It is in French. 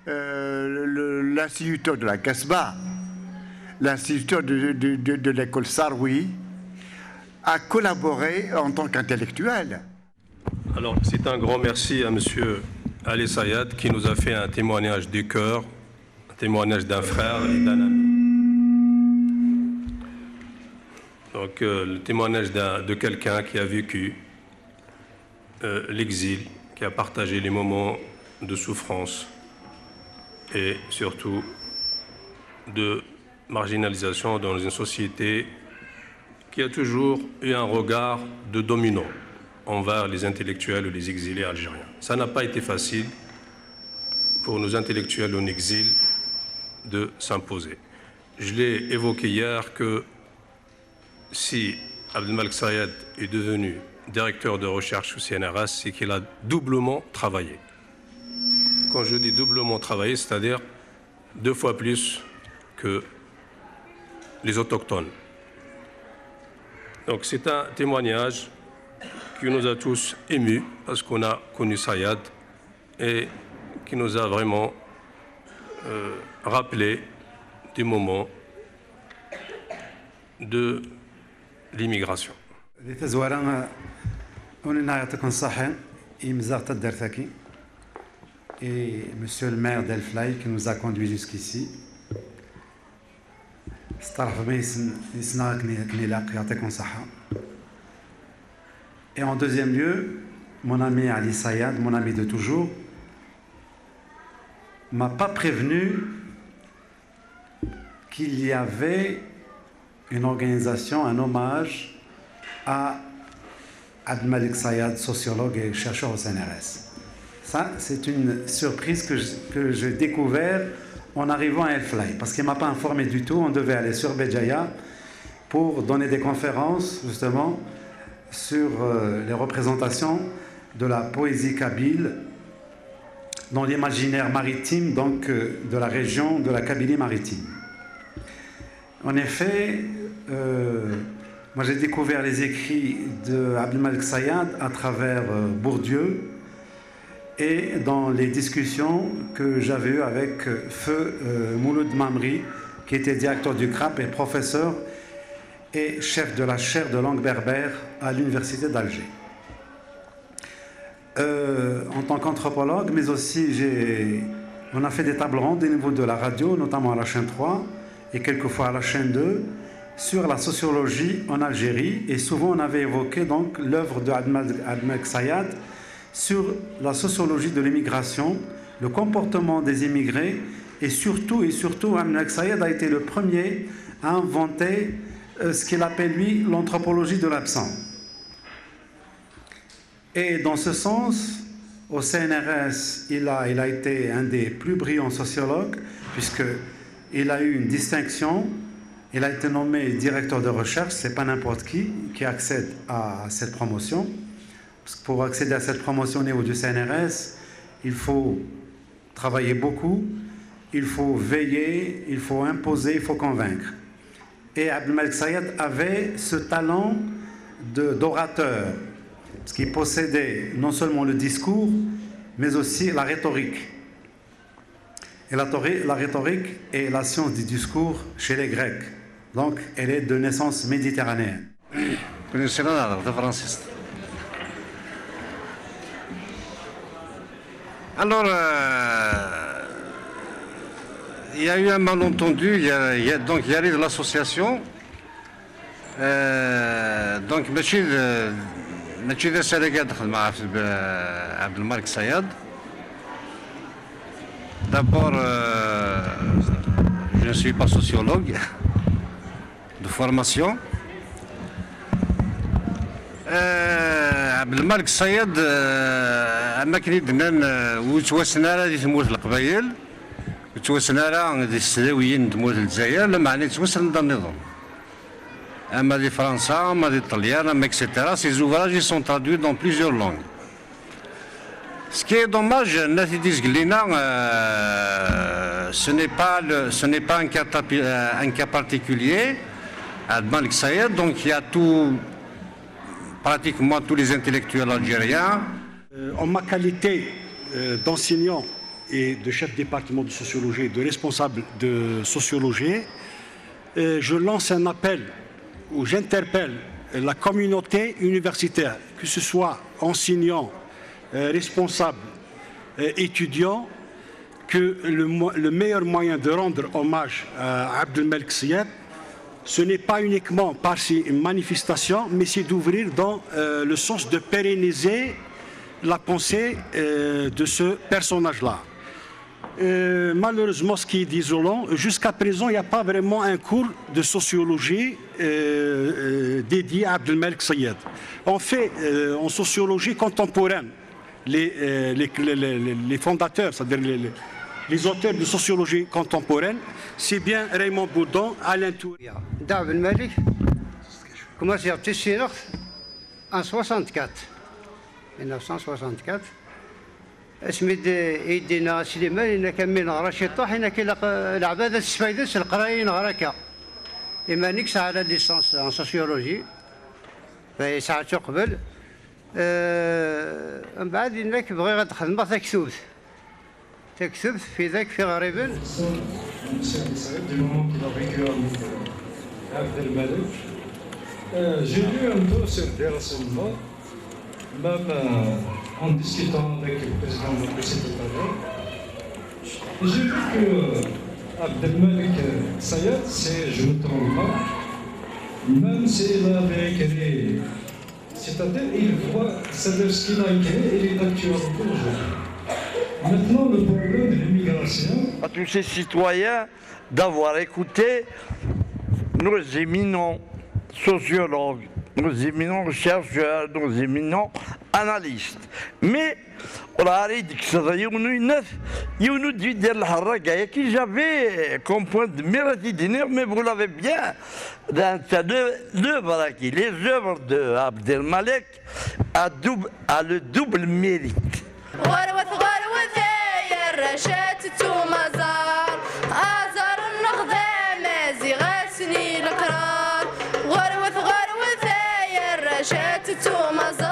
L'instituteur de la Casbah, l'instituteur de l'école Saroui, a collaboré en tant qu'intellectuel. Alors, c'est un grand merci à M. Ali Sayad qui nous a fait un témoignage du cœur, un témoignage d'un frère et d'un ami. Donc, le témoignage de quelqu'un qui a vécu l'exil, qui a partagé les moments de souffrance et surtout de marginalisation dans une société qui a toujours eu un regard de dominant envers les intellectuels ou les exilés algériens. Ça n'a pas été facile pour nos intellectuels en exil de s'imposer. Je l'ai évoqué hier que si Abdelmalek Sayad est devenu directeur de recherche au CNRS, c'est qu'il a doublement travaillé. Quand je dis doublement travaillé, c'est-à-dire 2 fois plus que les autochtones. Donc c'est un témoignage qui nous a tous émus parce qu'on a connu Sayad et qui nous a vraiment rappelé des moments de l'immigration. Et monsieur le maire d'El-Flaï qui nous a conduits jusqu'ici. Et en deuxième lieu, mon ami Ali Sayad, mon ami de toujours, m'a pas prévenu qu'il y avait une organisation, un hommage à Abdelmalek Sayad, sociologue et chercheur au CNRS. Ça, c'est une surprise que j'ai découvert en arrivant à El-Flaï, parce qu'il ne m'a pas informé du tout. On devait aller sur Béjaïa pour donner des conférences, justement, sur les représentations de la poésie kabyle dans l'imaginaire maritime, donc de la région de la Kabylie maritime. En effet, moi j'ai découvert les écrits d'Abdelmalek Sayad à travers Bourdieu et dans les discussions que j'avais eues avec Feu Mouloud Mamri, qui était directeur du CRAP et professeur et chef de la chaire de langue berbère à l'université d'Alger. En tant qu'anthropologue, mais aussi on a fait des tables rondes au niveau de la radio, notamment à la chaîne 3 et quelquefois à la chaîne 2, sur la sociologie en Algérie. Et souvent on avait évoqué donc l'œuvre de Abdelmalek Sayad sur la sociologie de l'immigration, le comportement des immigrés, et surtout, Abdelmalek Sayad a été le premier à inventer ce qu'il appelle, lui, l'anthropologie de l'absent. Et dans ce sens, au CNRS, il a été un des plus brillants sociologues, puisqu'il a eu une distinction. Il a été nommé directeur de recherche, c'est pas n'importe qui accède à cette promotion. Parce que pour accéder à cette promotion au niveau du CNRS, il faut travailler beaucoup, il faut veiller, il faut imposer, il faut convaincre. Et Abdelmalek Sayad avait ce talent d'orateur, parce qu'il possédait non seulement le discours, mais aussi la rhétorique. Et la rhétorique est la science du discours chez les Grecs. Donc, elle est de naissance méditerranéenne. Alors, il y a eu un malentendu, il y a eu de l'association. Donc, ماشي دارت على كاع دخل مع عبد الملك صياد. D'abord, je ne suis pas sociologue de formation. عبد الملك الصياد اما كني دنان وتواسنا راه دي تموت القبايل وتواسنا راه دي السلاويين تموت الجزائر لما معني تواسن dans النظام اما دي فرنسا اما دي طليان اما etc. Ces ouvrages sont traduits dans plusieurs langues. Ce qui est dommage, ce n'est pas un cas particulier à Abdelmalek Sayad, donc il y a pratiquement tous les intellectuels algériens. En ma qualité d'enseignant et de chefs de département de sociologie, de responsables de sociologie, je lance un appel ou j'interpelle la communauté universitaire, que ce soit enseignants, responsables, étudiants, que le meilleur moyen de rendre hommage à Abdelmalek Sayed, ce n'est pas uniquement par ces manifestations, mais c'est d'ouvrir dans le sens de pérenniser la pensée de ce personnage-là. Malheureusement, ce qui est désolant, jusqu'à présent, il n'y a pas vraiment un cours de sociologie dédié à Abdelmalek Sayed. En fait, en sociologie contemporaine, les fondateurs, c'est-à-dire les auteurs de sociologie contemporaine, c'est bien Raymond Bourdon, Alain Touré. Abdelmalek commencé à Tessiner en 64. 1964 اسميد يدينا سليمان إنا كمين غرا شي طاح إنا كي العبادة السفايدس القرايين غراكا إما نكس على ليسانس ان سوسيولوجي في ساعة قبل من بعد إنك بغي غتخدم تكتب في ذاك في غريبا J'ai lu un peu sur des renseignements, même en discutant avec le président de l'UPC tout à l'heure. J'ai vu que Abdelmalek Sayed, je ne me trompe pas, même s'il avait écrit, c'est-à-dire il voit, c'est-à-dire ce qu'il a écrit, il est d'actualité aujourd'hui. Maintenant, le problème de l'immigration. À tous ces citoyens d'avoir écouté nos éminents sociologues, nos éminents chercheurs, nos éminents analystes. Mais on a arrêté que ça qui j'avais comme point de mire mais vous l'avez bien dans l'œuvre qui les œuvres de Abdelmalek a le double mérite. رشات ومزار ازار النغدة مازيغة سنين القرار غروث يا الرشات ومزار